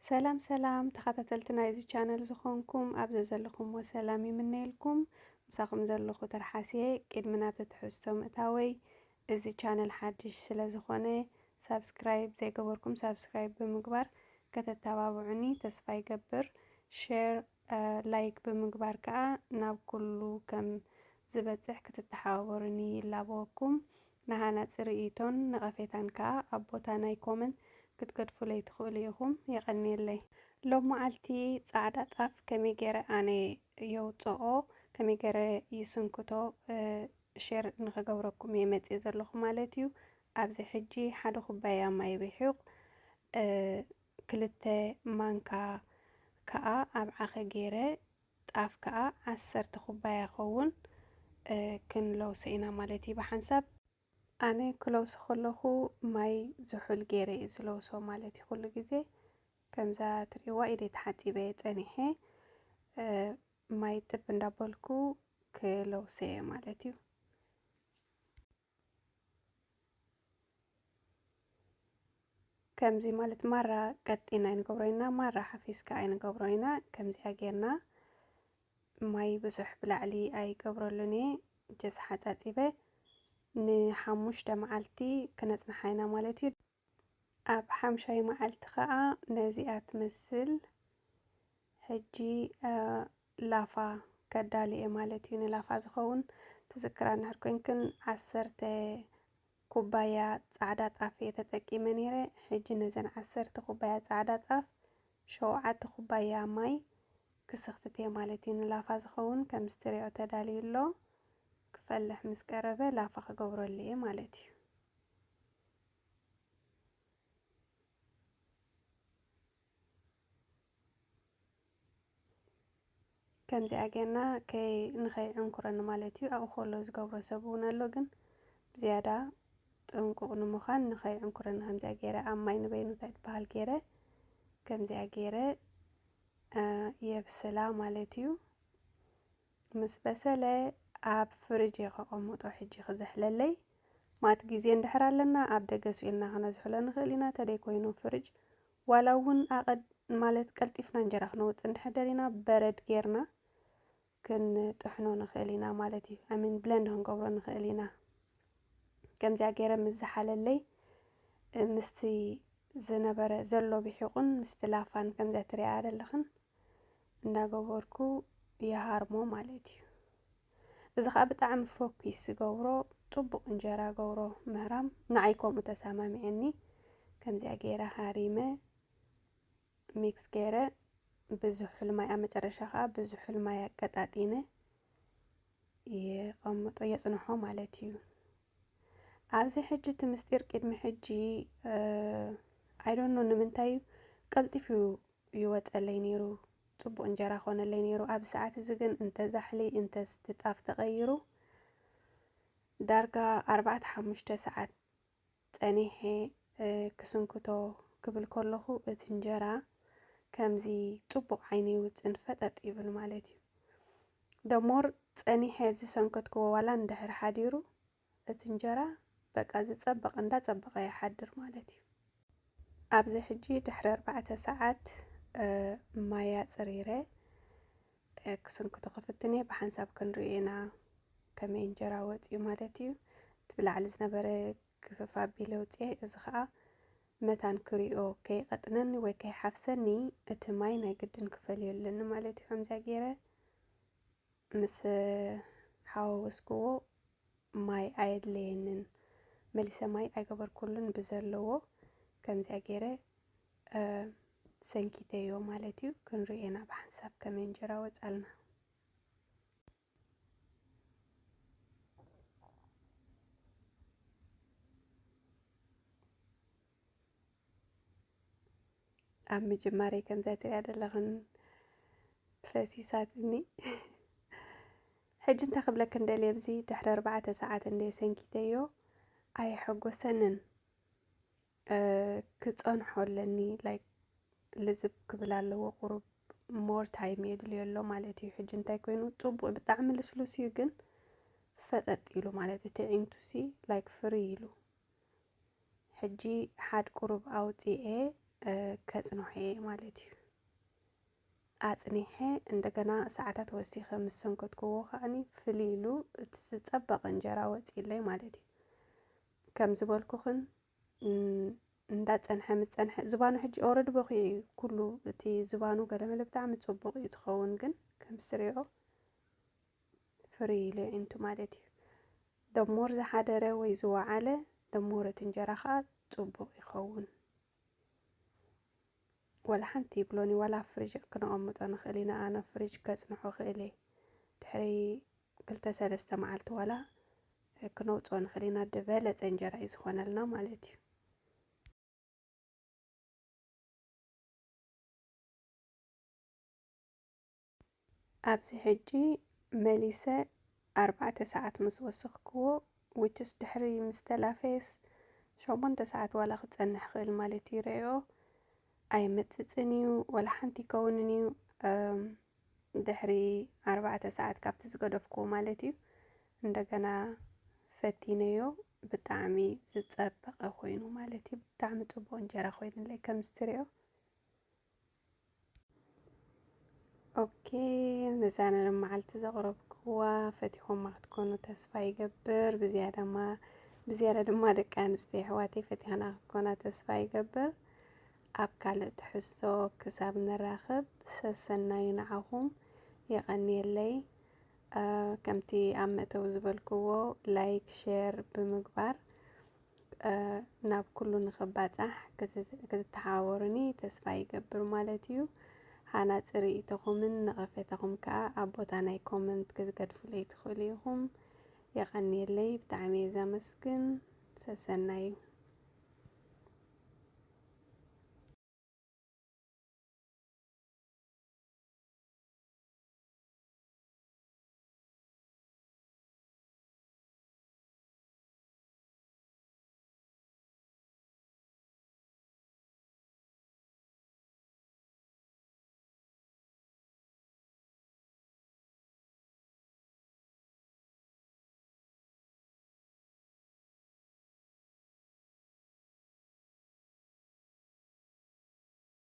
ሰላም ሰላም ተኸታተልቲ ናይዚ ቻነል ዝኾንኩም ኣብዚ ዘለኹም ወሰላም ይምነየልኩም ምሳኹም ዘለኹ ተረሓስየ ቅድሚ ናብ ትሕዝቶ ምእታወይ እዚ ቻነል ሓድሽ ስለ ዝኾነ ሳብስክራይብ ዘይገበርኩም ሳብስክራይብ ብምግባር ከተተባብዑኒ ተስፋ ይገብር ሼር ላይክ ብምግባር ከዓ ናብ ኩሉ ከም ዝበፅሕ ክትተሓባበሩኒ ይላበወኩም ንሃና ፅርኢቶን ነቐፌታን ከዓ ኣብ ቦታ ናይ ኮመንት ክትገድፉለይ ትኽእሉ ኢኹም የቐኒየለይ ሎም መዓልቲ ጻዕዳ ጣፍ ከመይ ገይረ ኣነ የውፅኦ ከመይ ገይረ ይስንክቶ ሼር ንኽገብረኩም እየ መፅእ ዘለኹ ማለት እዩ ኣብዚ ሕጂ ሓደ ኩባያ ማይ ብሒቕ ክልተ ማንካ ከዓ ኣብ ዓኸ ገይረ ጣፍ ከዓ 10 ኩባያ ይኸውን ክንለውሶ ኢና ማለት እዩ ብሓንሳብ ኣነ ክለውሶ ከለኹ ማይ ዝሑል ገይረ እዩ ዝለውሶ ማለት እዩ ኩሉ ግዜ ከምዛ ትሪእዋ ኢደይ ተሓፂበ ፀኒሐ ማይ ጥብ እንዳበልኩ ክለውሶ እየ ማለት እዩ ከምዚ ማለት ማራ ቀጢና ይንገብሮ ኢና ማራ ሓፊስካ ኣይንገብሮ ኢና ከምዚኣ ጌርና ማይ ብዙሕ ብላዕሊ ኣይገብረሉን እየ ጀስ ሓፃፂበ ንሓሙሽተ መዓልቲ ክነፅንሓ ኢና ማለት እዩ ኣብ ሓምሻይ መዓልቲ ከዓ ነዚኣ ትመስል ሕጂ ላፋ ከዳሊ እየ ማለት እዩ ንላፋ ዝኸውን ትዝክራ እንድሕር ኮንክን 10 ኩባያ ጻዕዳ ጣፍ እየ ተጠቂመ ነይረ ሕጂ ነዘን 10 ኩባያ ጻዕዳ ጣፍ 7 ኩባያ ማይ ክስኽትት እየ ማለት እዩ ንላፋ ዝኸውን ከምዚ ትሪኦ ተዳልዩ ኣሎ ክፈልሕ ምስ ቀረበ ላፋ ክገብረሉ እየ ማለት እዩ ከምዚኣ ጌርና ንኸይዕንኩረኒ ማለት እዩ ኣብኡ ከሎ ዝገብሮ ሰብ እውን ኣሎ ግን ብዝያዳ ጥንቁቕ ንምዃን ንኸይዕንኩረኒ ከምዚኣ ገይረ ኣብ ማይ ንበይኑ እንታይ ትበሃል ገይረ ከምዚኣ ገይረ የብስላ ማለት እዩ ምስ በሰለ ኣብ ፍርጅ ከቐምጦ ሕጂ ክዘሕለለይ ማት ግዜ እንድሕር ኣለና ኣብ ደገ ስኢልና ክነዝሕሎ ንኽእል ኢና ተደይ ኮይኑ ፍርጅ ዋላ እውን ማለት ቀልጢፍና እንጀራ ክነውፅእ እንድሕር ደሊና በረድ ጌርና ክንጥሕኖ ንኽእል ኢና ማለት እዩ ኣሚን ብለንድ ክንገብሮ ንኽእል ኢና ከምዚኣ ገይረ ምስ ዝሓለለይ ምስቲ ዝነበረ ዘሎ ብሒቑን ምስቲ ላፋን ከምዚኣ ትሪኣ ዘለኽን እንዳገበርኩ ይሃርሞ ማለት እዩ እዚ ከዓ ብጣዕሚ ፎኪስ ዝገብሮ ፅቡቕ እንጀራ ገብሮ ምህራም ንዓይ ከምኡ ተሰማሚዐኒ ከምዚኣ ገይረ ሃሪመ ሚክስ ገይረ ብዝሑል ማይ ኣብ መጨረሻ ከዓ ብዝሑል ማይ ኣቀጣጢነ የቐምጦ የፅንሖ ማለት እዩ ኣብዚ ሕጂ እቲ ምስጢር ቅድሚ ሕጂ ኣይዶኖ ንምንታይ ቀልጢፉ ይወፀለይ ነይሩ ፅቡቕ እንጀራ ኮነለይ ነይሩ ኣብ ሰዓት እዚ ግን እንተዛሕሊ እንተስትጣፍ ተቐይሩ ዳርጋ 4-5 ሰዓት ፀኒሐ ክስንክቶ ክብል ከለኹ እቲ እንጀራ ከምዚ ፅቡቕ ዓይኒ ይውፅን ፈጠጥ ይብል ማለት እዩ ደሞር ፀኒሐ ዝሰንከትክዎ ዋላ እንድሕር ሓዲሩ እቲ እንጀራ በቃ ዝፀበቐ እንዳፀበቐ ይሓድር ማለት እዩ ኣብዚ ሕጂ ድሕሪ 4 ሰዓት ማያ ፅሪረ ክስንክቶ ክፍትን እየ ብሓንሳብ ክንሪኦ ኢና ከመይ እንጀራ ወፅዩ ማለት እዩ እቲ ብላዕሊ ዝነበረ ክፍፍ ኣቢለ ውፅአ እዚ ከዓ መታን ክሪኦ ከይቐጥነኒ ወይ ከይሓፍሰኒ እቲ ማይ ናይ ግድን ክፈልየለኒ ማለት እዩ ከምዚኣ ገይረ ምስ ሓወስክዎ ማይ ኣየድለየንን መሊሰ ማይ ኣይገበርኩሉን ብዘለዎ ከምዚኣ ገይረ ሰንኪተዮ ማለት እዩ ክንሪኦ ኢና ብሓንሳብ ከመይ እንጀራ ወፃልና ኣብ ምጅማረይ ከምዚኣ ትሪኣ ዘለኽን ፈሲሳትኒ ሕጂ እንታይ ክብለክ እንደልየ ኣብዚ ድሕሪ 4 ሰዓት እንደ ሰንኪተዮ ኣይሐጎሰንን ክፀንሖ ኣለኒ ላይክ ልዝብ ክብል ኣለዎ ቁሩብ ሞር ታይም የድልዮ ኣሎ ማለት እዩ ሕጂ እንታይ ኮይኑ ፅቡቕ ብጣዕሚ ልስሉስ እዩ ግን ፈጠጥ ኢሉ ማለት እቲ ዒንቱሲ ላይክ ፍሪ ኢሉ ሕጂ ሓድ ቁሩብ ኣውፂአ ከጽንሖ ማለት እዩ ኣጽኒሐ እንደገና ሰዓታት ወሲኸ ምስ ሰንከትክዎ ከዓኒ ፍልይ ኢሉ እቲ ዝጸበቐ እንጀራ ወፂለይ ማለት እዩ ከም ዝበልኩኽን እንዳጸንሐ ምስ ጸንሐ ዝባኑ ሕጂ ኦልሬዲ በኺዑ ኩሉ እቲ ዝባኑ ገለመለ ብጣዕሚ ጽቡቕ እዩ ዝኸውን ግን ከም ዝትሪኦ ፍርይ ኢሉ ይዕንቱ ማለት እዩ ደሞር ዝሓደረ ወይ ዝወዓለ ደሞር እቲ እንጀራ ከዓ ጽቡቕ ይኸውን ወላ ሓንቲ ይብሎኒ ዋላ ፍሪጅ ክነቐምጦ ንኽእል ኢና ኣነ ፍሪጅ ከጽንሖ ክእል እየ ድሕሪ 2-3 መዓልቲ ዋላ ክነውፅኦ ንኽእል ኢና ዝበለፀ እንጀራ እዩ ዝኾነልና ማለት እዩ ኣብዚ ሕጂ መሊሰ 4 ሰዓት ምስ ወሰኽክዎ ውችስ ድሕሪ ምስ ተላፈየስ 8 ሰዓት ዋላ ክጸንሕ ክእል ማለት እዩ ርአዮ ኣይምፅፅን እዩ ወላ ሓንቲ ይከውንን እዩ ድሕሪ 4 ሰዓት ካብቲ ዝገደፍክዎ ማለት እዩ እንደገና ፈቲነዮ ብጣዕሚ ዝጸበቐ ኮይኑ ማለት እዩ ብጣዕሚ ጽቡቕ እንጀራ ኮይኑለይ ከም ዝትሪኦ ኦኬ ነዛነ መዓልቲ ዘቕረብክዋ ፈቲኾማ ክትኮኑ ተስፋ ይገብር ብዝያዳ ድማ ደቂ ኣንስትዮ ኣሕዋተይ ፈቲሕና ክትኮና ተስፋ ይገብር ኣብ ካልእ ትሕዝቶ ክሳብ ንራኸብ ሰሰናይ ንዓኹም የቐኒየለይ ከምቲ ኣብ መእተዊ ዝበልክዎ ላይክ ሼር ብምግባር ናብ ኩሉ ንኽባጻሕ ክትተሓባበሩኒ ተስፋ ይገብር ማለት እዩ ሃናፂ ርእይቶኹምን ነቐፈተኹም ከዓ ኣብ ቦታ ናይ ኮመንት ክትገድፉለይ ትኽእሉ ኢኹም የቐኒየለይ ብጣዕሚ እየ ዘመስግን ሰሰናይ እዩ